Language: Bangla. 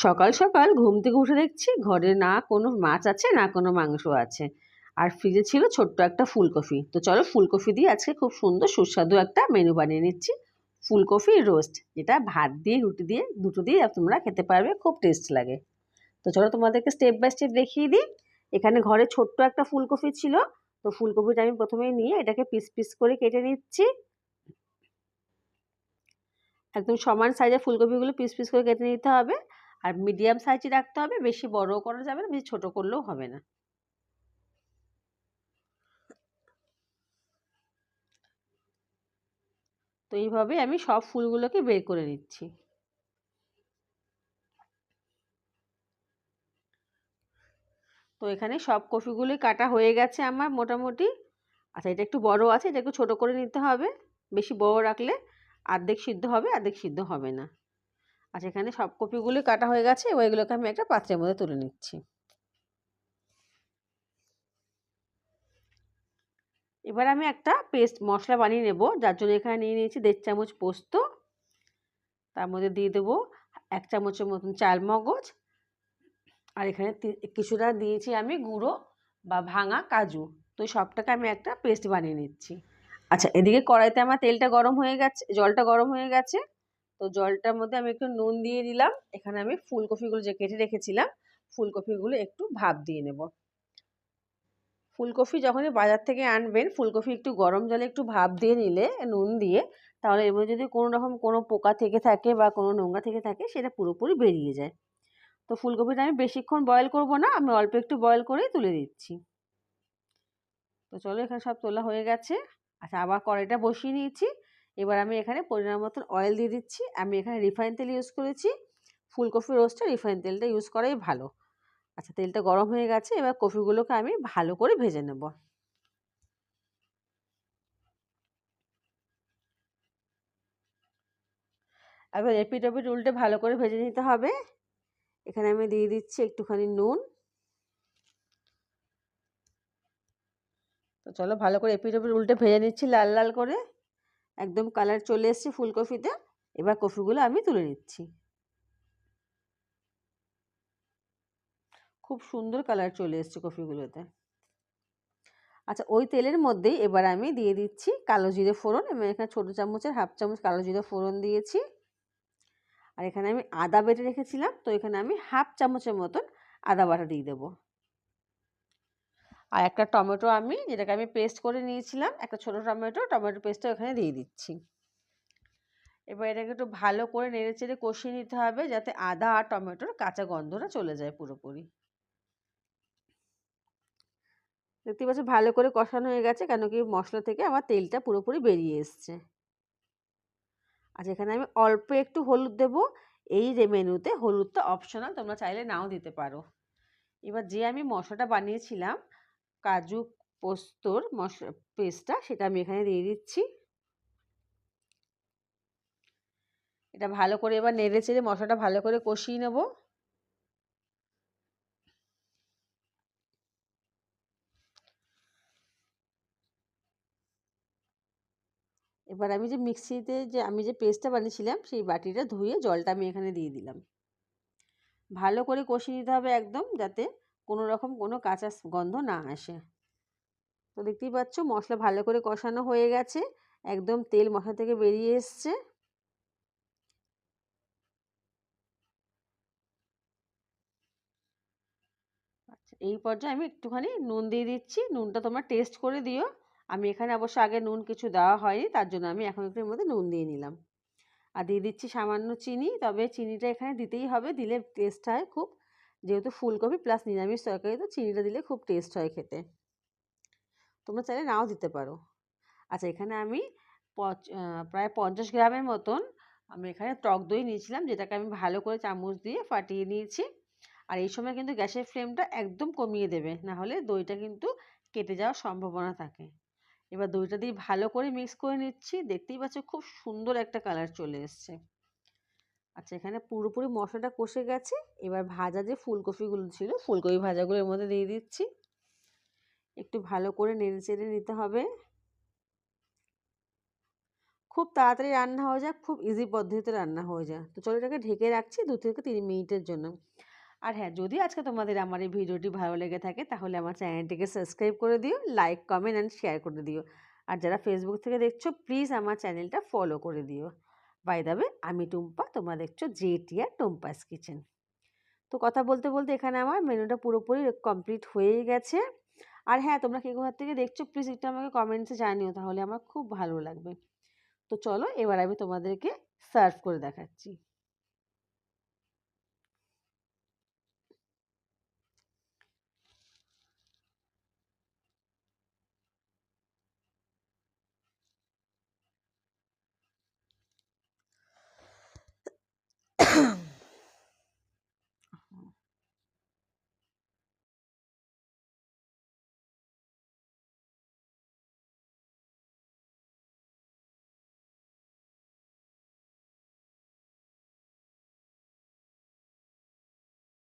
সকাল সকাল ঘুম থেকে উঠে দেখছি ঘরে না কোনো মাছ আছে না কোনো মাংস আছে। আর ফ্রিজে ছিল ছোট্ট একটা ফুলকপি। তো চলো ফুলকপি দিয়ে আজকে খুব সুন্দর সুস্বাদু একটা মেনু বানিয়ে নিচ্ছি। ফুলকপি রোস্ট, যেটা ভাত দিয়ে রুটি দিয়ে দুটো দিয়ে তোমরা খেতে পারবে, খুব টেস্ট লাগে। তো চলো তোমাদেরকে স্টেপ বাই স্টেপ দেখিয়ে দিই। এখানে ঘরে ছোট্ট একটা ফুলকপি ছিল। তো ফুলকপিটা আমি প্রথমেই নিয়ে এটাকে পিস পিস করে কেটে নিচ্ছি। একদম সমান সাইজের ফুলকপিগুলো পিস পিস করে কেটে নিতে হবে। আর মিডিয়াম সাইজে রাখতে হবে, বেশি বড়ও করা যাবে না, বেশি ছোট করলেও হবে না। তো এইভাবে আমি সব ফুলগুলোকে বের করে নিচ্ছি। তো এখানে সব কপিগুলোই কাটা হয়ে গেছে আমার মোটামুটি। আচ্ছা, এটা একটু বড় আছে, এটা একটু ছোট করে নিতে হবে। বেশি বড় রাখলে অর্ধেক সিদ্ধ হবে, অর্ধেক সিদ্ধ হবে না। আচ্ছা, এখানে সব কপিগুলোই কাটা হয়ে গেছে, এবার এগুলোকে আমি একটা পাত্রের মধ্যে তুলে নিচ্ছি। এবার আমি একটা পেস্ট মশলা বানিয়ে নেব, যার জন্য এখানে নিয়ে নিয়েছি 1.5 চামচ পোস্ত। তার মধ্যে দিয়ে দেবো 1 চামচের মতন চাল মগজ। আর এখানে কিছুটা দিয়েছি আমি গুঁড়ো বা ভাঙা কাজু। তো সবটাকে আমি একটা পেস্ট বানিয়ে নিচ্ছি। আচ্ছা, এদিকে কড়াইতে আমার তেলটা গরম হয়ে গেছে, জলটা গরম হয়ে গেছে। তো জলটার মধ্যে আমি একটু নুন দিয়ে দিলাম। এখানে আমি ফুলকপিগুলো যে কেটে রেখেছিলাম, ফুলকপিগুলো একটু ভাপ দিয়ে নেব। ফুলকপি যখনই বাজার থেকে আনবেন, ফুলকপি একটু গরম জলে একটু ভাপ দিয়ে নিলে নুন দিয়ে, তাহলে এর মধ্যে যদি কোনো রকম কোনো পোকা থেকে থাকে বা কোনো নোংরা থেকে থাকে, সেটা পুরোপুরি বেরিয়ে যায়। তো ফুলকপিটা আমি বেশিক্ষণ বয়েল করব না, আমি অল্প একটু বয়েল করেই তুলে দিচ্ছি। তো চলো, এখানে সব তোলা হয়ে গেছে। আচ্ছা, আবার কড়াইটা বসিয়ে নিয়েছি। এবার আমি এখানে পরিমাণ মতন অয়েল দিয়ে দিচ্ছি। আমি এখানে রিফাইন তেল ইউজ করেছি। ফুলকপি রোস্টে রিফাইন তেলটা ইউজ করাই ভালো। আচ্ছা, তেলটা গরম হয়ে গেছে, এবার কপিগুলোকে আমি ভালো করে ভেজে নেব। এবার এপিট ওপিট উল্টে ভালো করে ভেজে নিতে হবে। এখানে আমি দিয়ে দিচ্ছি একটুখানি নুন। তো চলো, ভালো করে এপিট ওপিট উল্টে ভেজে নিচ্ছি লাল লাল করে। একদম কালার চলে এসেছে ফুলকপিতে। এবার কপিগুলো আমি তুলে নিচ্ছি। খুব সুন্দর কালার চলে এসেছে কপিগুলোতে। আচ্ছা, ওই তেলের মধ্যেই এবার আমি দিয়ে দিচ্ছি কালো জিরে ফোড়ন। আমি এখানে ছোটো চামচের হাফ চামচ কালো জিরে ফোড়ন দিয়েছি। আর এখানে আমি আদা বেটে রেখেছিলাম, তো এখানে আমি হাফ চামচের মতন আদা বাটা দিয়ে দেবো। আর একটা টমেটো, আমি যেটাকে আমি পেস্ট করে নিয়েছিলাম, একটা ছোটো টমেটো পেস্টটা এখানে দিয়ে দিচ্ছি। এবার এটাকে একটু ভালো করে নেড়ে চেড়ে কষিয়ে নিতে হবে, যাতে আদা আর টমেটোর কাঁচা গন্ধটা চলে যায় পুরোপুরি। দেখতে পাচ্ছ ভালো করে কষানো হয়ে গেছে, কেন কি মশলা থেকে আমার তেলটা পুরোপুরি বেরিয়ে এসছে। আচ্ছা, এখানে আমি অল্প একটু হলুদ দেবো। এই যে মেনুতে হলুদটা অপশনাল, তোমরা চাইলে নাও দিতে পারো। এবার যে আমি মশলাটা বানিয়েছিলাম কাজু পোস্তর মশলা পেস্টটা, সেটা আমি এখানে দিয়ে দিচ্ছি। এটা ভালো করে এবার নেড়ে চেড়ে মশলাটা ভালো করে কষিয়ে নেব। এবার আমি যে মিক্সিতে যে আমি যে পেস্টটা বানিয়েছিলাম, সেই বাটিটা ধুয়ে জলটা আমি এখানে দিয়ে দিলাম। ভালো করে কষিয়ে নিতে হবে একদম, যাতে কোনো রকম কোনো কাঁচা গন্ধ না আসে। তো দেখতেই পাচ্ছ মশলা ভালো করে কষানো হয়ে গেছে, একদম তেল মশলা থেকে বেরিয়ে এসছে। আচ্ছা, এই পর্যায়ে আমি একটুখানি নুন দিয়ে দিচ্ছি। নুনটা তোমরা টেস্ট করে দিও। আমি এখানে অবশ্য আগে নুন কিছু দেওয়া হয়নি, তার জন্য আমি এখন একটু এর মধ্যে নুন দিয়ে নিলাম। আর দিয়ে দিচ্ছি সামান্য চিনি, তবে চিনিটা এখানে দিতেই হবে, দিলে টেস্ট হয় খুব। যেহেতু ফুলকপি প্লাস নিরামিষ তরকারি, তো চিনিটা দিলে খুব টেস্ট হয় খেতে। তোমরা চাইলে নাও দিতে পারো। আচ্ছা, এখানে আমি প্রায় 50 গ্রামের মতন আমি এখানে টক দই নিয়েছিলাম, যেটাকে আমি ভালো করে চামচ দিয়ে ফাটিয়ে নিয়েছি। আর এই সময় কিন্তু গ্যাসের ফ্লেমটা একদম কমিয়ে দেবে, না হলে দইটা কিন্তু কেটে যাওয়ার সম্ভাবনা থাকে। এবার দইটা দিয়ে ভালো করে মিক্স করে নিচ্ছি। দেখতেই পাচ্ছ খুব সুন্দর একটা কালার চলে এসছে। আচ্ছা, এখানে পুরোপুরি মশলাটা কষে গেছে। এবার ভাজা যে ফুলকপিগুলো ছিল, ফুলকপি ভাজাগুলো এর মধ্যে দিয়ে দিচ্ছি। একটু ভালো করে নেড়ে চেড়ে নিতে হবে। খুব তাড়াতাড়ি রান্না হয়ে যায়, খুব ইজি পদ্ধতিতে রান্না হয়ে যায়। তো চলো এটাকে ঢেকে রাখছি 2 থেকে 3 মিনিটের জন্য। আর হ্যাঁ, যদি আজকে তোমাদের আমার এই ভিডিওটি ভালো লেগে থাকে তাহলে আমার চ্যানেলটিকে সাবস্ক্রাইব করে দিও, লাইক, কমেন্ট অ্যান্ড শেয়ার করে দিও। আর যারা ফেসবুক থেকে দেখছো প্লিজ আমার চ্যানেলটা ফলো করে দিও। বাই দ্য ওয়ে, আমি টুম্পা, তোমরা দেখছো জেটিআর টুম্পাস কিচেন। তো কথা বলতে বলতে এখানে আমার মেনুটা পুরোপুরি কমপ্লিট হয়েই গেছে। আর হ্যাঁ, তোমরা কে কোথা থেকে দেখছো প্লিজ একটু আমাকে কমেন্টসে জানিও, তাহলে আমার খুব ভালো লাগবে। তো চলো এবার আমি তোমাদেরকে সার্ভ করে দেখাচ্ছি।